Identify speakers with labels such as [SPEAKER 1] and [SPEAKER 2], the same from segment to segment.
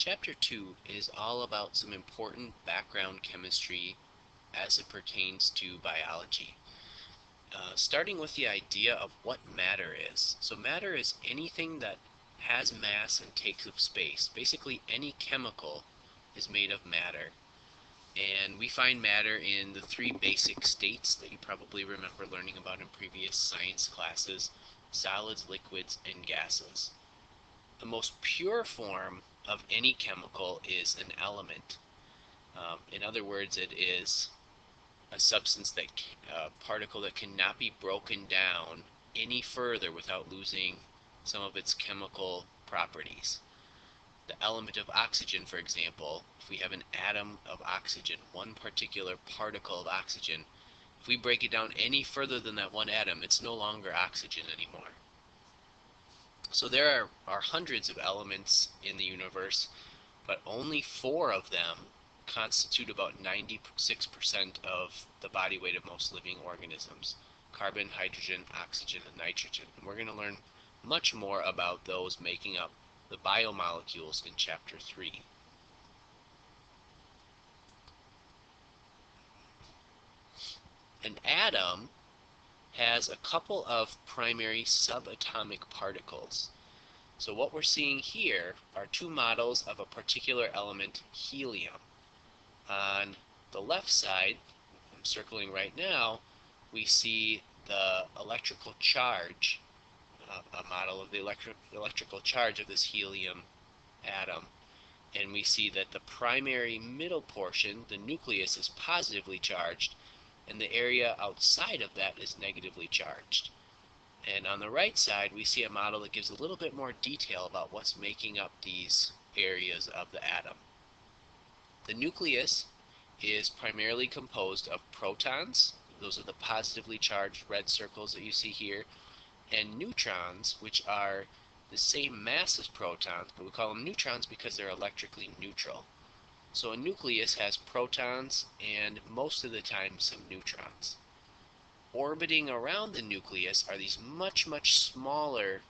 [SPEAKER 1] Chapter 2 is all about some important background chemistry as it pertains to biology. Starting with the idea of what matter is. So matter is anything that has mass and takes up space. Basically any chemical is made of matter. And we find matter in the three basic states that you probably remember learning about in previous science classes: solids, liquids, and gases. The most pure form of any chemical is an element. In other words, it is a substance a particle that cannot be broken down any further without losing some of its chemical properties. The element of oxygen, for example, if we have an atom of oxygen, one particular particle of oxygen, if we break it down any further than that one atom, it's no longer oxygen anymore. So there are hundreds of elements in the universe, but only 4 of them constitute about 96% of the body weight of most living organisms: carbon, hydrogen, oxygen, and nitrogen. And we're going to learn much more about those making up the biomolecules in Chapter 3. An atom has a couple of primary subatomic particles. So what we're seeing here are 2 models of a particular element, helium. On the left side, I'm circling right now, we see the electrical charge, a model of the electrical charge of this helium atom. And we see that the primary middle portion, the nucleus, is positively charged, and the area outside of that is negatively charged. And on the right side, we see a model that gives a little bit more detail about what's making up these areas of the atom. The nucleus is primarily composed of protons, those are the positively charged red circles that you see here, and neutrons, which are the same mass as protons, but we call them neutrons because they're electrically neutral. So a nucleus has protons and most of the time some neutrons. Orbiting around the nucleus are these much smaller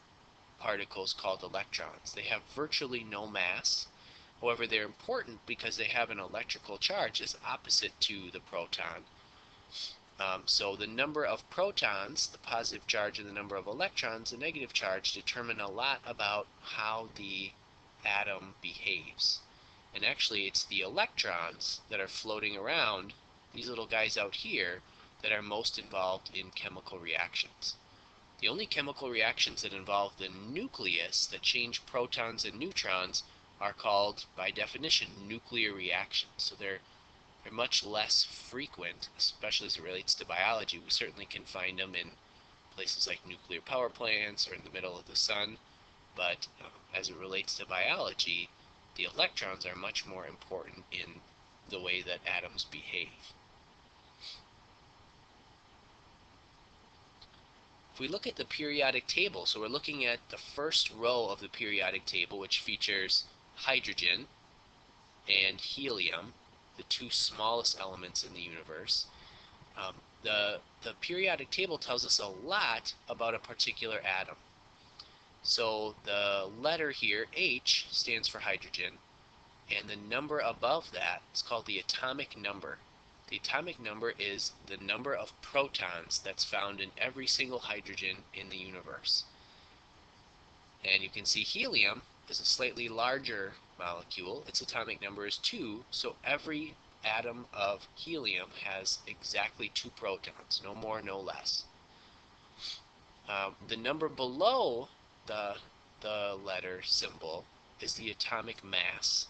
[SPEAKER 1] particles called electrons. They have virtually no mass. However, they're important because they have an electrical charge that's opposite to the proton. So the number of protons, the positive charge, and the number of electrons, the negative charge, determine a lot about how the atom behaves. And actually, it's the electrons that are floating around, these little guys out here, that are most involved in chemical reactions. The only chemical reactions that involve the nucleus, that change protons and neutrons, are called, by definition, nuclear reactions. So they're much less frequent, especially as it relates to biology. We certainly can find them in places like nuclear power plants or in the middle of the sun, but as it relates to biology, the electrons are much more important in the way that atoms behave. If we look at the periodic table, so we're looking at the first row of the periodic table, which features hydrogen and helium, the 2 smallest elements in the universe. The periodic table tells us a lot about a particular atom. So the letter here, H, stands for hydrogen, and the number above that is called the atomic number. The atomic number is the number of protons that's found in every single hydrogen in the universe. And you can see helium is a slightly larger molecule. Its atomic number is 2, so every atom of helium has exactly 2 protons, no more, no less. The number below the letter symbol is the atomic mass.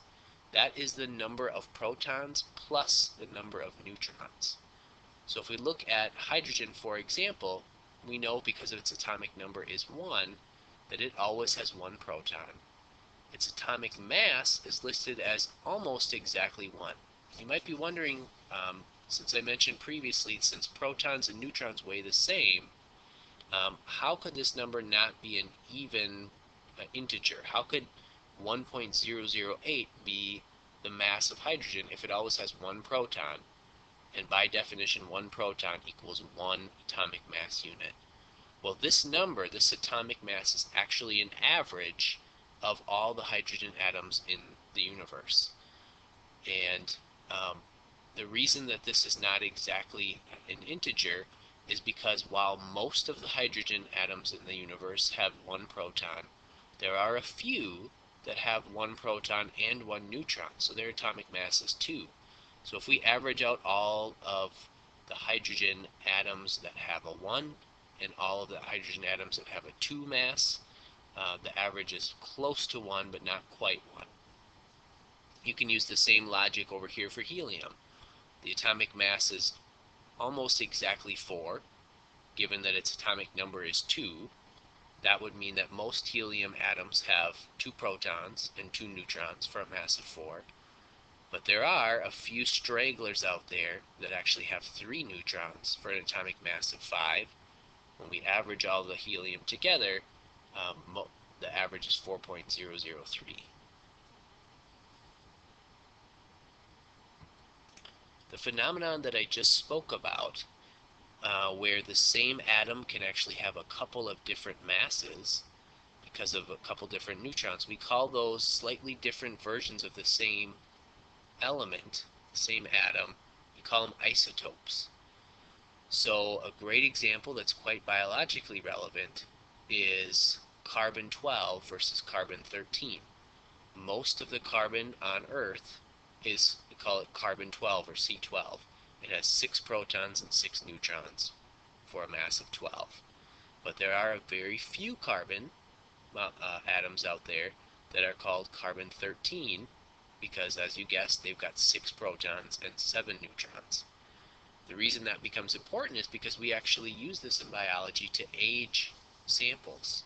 [SPEAKER 1] That is the number of protons plus the number of neutrons. So if we look at hydrogen, for example, we know because its atomic number is 1 that it always has 1 proton. Its atomic mass is listed as almost exactly 1. You might be wondering, since I mentioned previously, since protons and neutrons weigh the same, how could this number not be an even integer? How could 1.008 be the mass of hydrogen if it always has 1 proton? And by definition, 1 proton equals 1 atomic mass unit. Well, this number, this atomic mass, is actually an average of all the hydrogen atoms in the universe. And the reason that this is not exactly an integer is because while most of the hydrogen atoms in the universe have one proton, there are a few that have one proton and one neutron, so their atomic mass is 2. So if we average out all of the hydrogen atoms that have a 1 and all of the hydrogen atoms that have a 2 mass, the average is close to 1 but not quite 1. You can use the same logic over here for helium. The atomic mass is almost exactly 4, given that its atomic number is 2. That would mean that most helium atoms have 2 protons and 2 neutrons for a mass of 4. But there are a few stragglers out there that actually have 3 neutrons for an atomic mass of 5. When we average all the helium together, the average is 4.003. The phenomenon that I just spoke about, where the same atom can actually have a couple of different masses because of a couple different neutrons, we call those slightly different versions of the same element, same atom. We call them isotopes. So a great example that's quite biologically relevant is carbon-12 versus carbon-13. Most of the carbon on Earth is, we call it carbon-12 or C12. It has 6 protons and 6 neutrons for a mass of 12. But there are very few carbon atoms out there that are called carbon-13 because, as you guessed, they've got 6 protons and 7 neutrons. The reason that becomes important is because we actually use this in biology to age samples.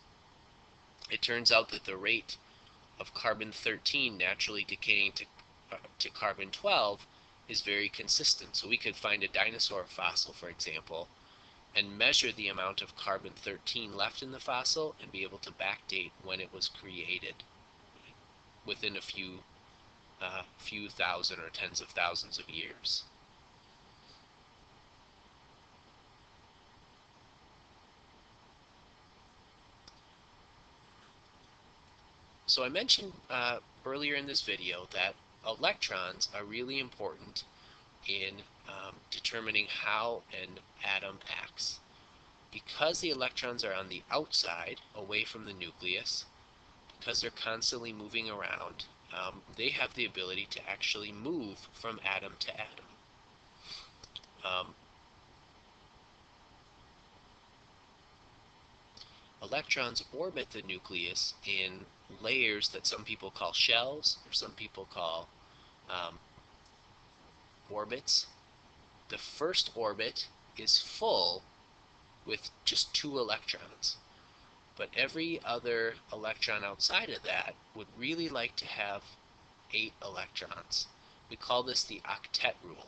[SPEAKER 1] It turns out that the rate of carbon-13 naturally decaying to carbon-12 is very consistent. So we could find a dinosaur fossil, for example, and measure the amount of carbon-13 left in the fossil and be able to backdate when it was created within a few thousand or tens of thousands of years. So I mentioned earlier in this video that electrons are really important in determining how an atom acts. Because the electrons are on the outside, away from the nucleus, because they're constantly moving around, they have the ability to actually move from atom to atom. Electrons orbit the nucleus in layers that some people call shells or some people call orbits. The first orbit is full with just 2 electrons, but every other electron outside of that would really like to have 8 electrons. We call this the octet rule.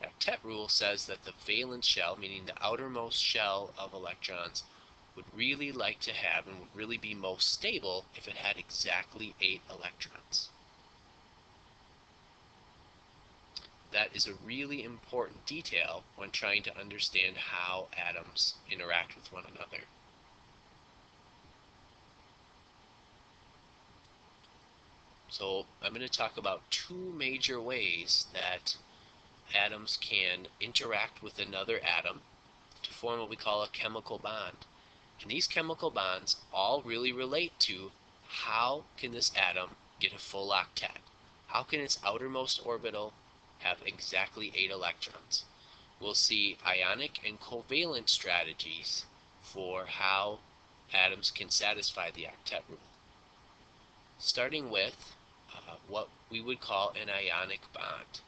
[SPEAKER 1] The octet rule says that the valence shell, meaning the outermost shell of electrons, would really like to have and would really be most stable if it had exactly 8 electrons. That is a really important detail when trying to understand how atoms interact with one another. So I'm going to talk about 2 major ways that atoms can interact with another atom to form what we call a chemical bond. And these chemical bonds all really relate to how can this atom get a full octet? How can its outermost orbital have exactly 8 electrons? We'll see ionic and covalent strategies for how atoms can satisfy the octet rule. Starting with what we would call an ionic bond.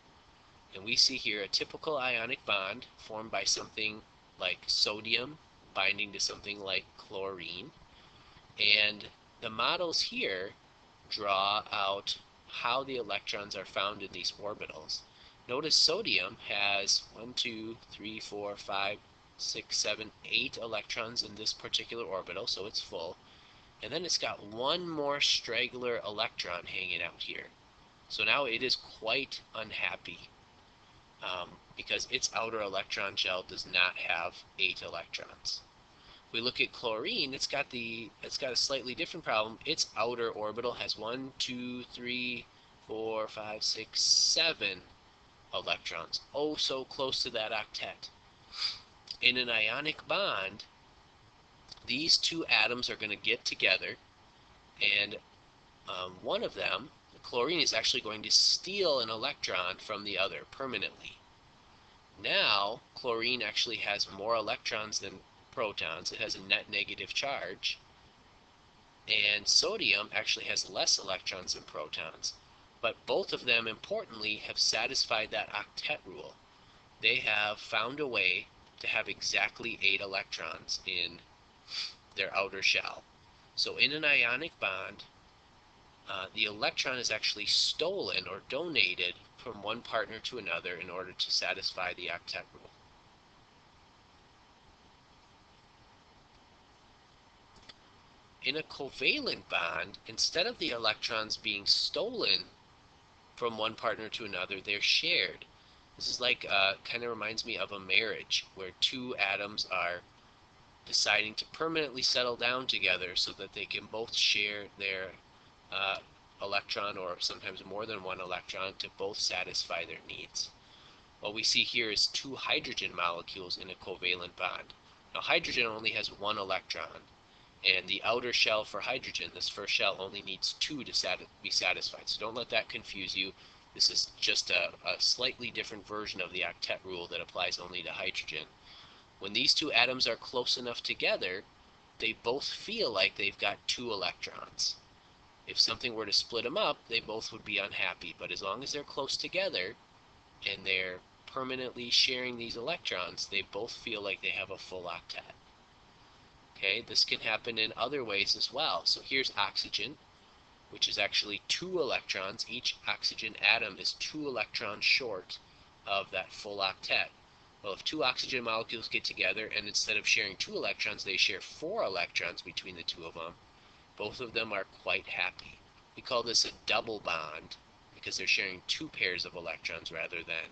[SPEAKER 1] And we see here a typical ionic bond formed by something like sodium binding to something like chlorine. And the models here draw out how the electrons are found in these orbitals. Notice sodium has 1, 2, 3, 4, 5, 6, 7, 8 electrons in this particular orbital, so it's full. And then it's got one more straggler electron hanging out here. So now it is quite unhappy because its outer electron shell does not have 8 electrons. We look at chlorine, it's got a slightly different problem. Its outer orbital has 1, 2, 3, 4, 5, 6, 7 electrons. Oh, so close to that octet. In an ionic bond, these two atoms are going to get together, and one of them, the chlorine, is actually going to steal an electron from the other permanently. Now, chlorine actually has more electrons than protons. It has a net negative charge. And sodium actually has less electrons than protons. But both of them, importantly, have satisfied that octet rule. They have found a way to have exactly 8 electrons in their outer shell. So in an ionic bond, the electron is actually stolen or donated from one partner to another in order to satisfy the octet rule. In a covalent bond, instead of the electrons being stolen from one partner to another, they're shared. This is like, kind of reminds me of a marriage where two atoms are deciding to permanently settle down together so that they can both share their electron, or sometimes more than one electron, to both satisfy their needs. What we see here is two hydrogen molecules in a covalent bond. Now, hydrogen only has one electron, and the outer shell for hydrogen, this first shell, only needs 2 to be satisfied. So don't let that confuse you. This is just a slightly different version of the octet rule that applies only to hydrogen. When these two atoms are close enough together, they both feel like they've got 2 electrons. If something were to split them up, they both would be unhappy. But as long as they're close together and they're permanently sharing these electrons, they both feel like they have a full octet. Okay, this can happen in other ways as well. So here's oxygen, which is actually 2 electrons. Each oxygen atom is 2 electrons short of that full octet. Well, if 2 oxygen molecules get together and instead of sharing 2 electrons, they share 4 electrons between the two of them, both of them are quite happy. We call this a double bond because they're sharing 2 pairs of electrons rather than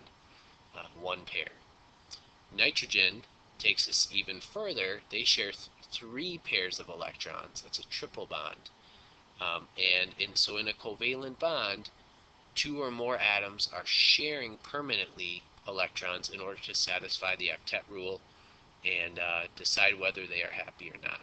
[SPEAKER 1] 1 pair. Nitrogen takes us even further. They share 3 pairs of electrons. That's a triple bond. So in a covalent bond, 2 or more atoms are sharing permanently electrons in order to satisfy the octet rule and decide whether they are happy or not.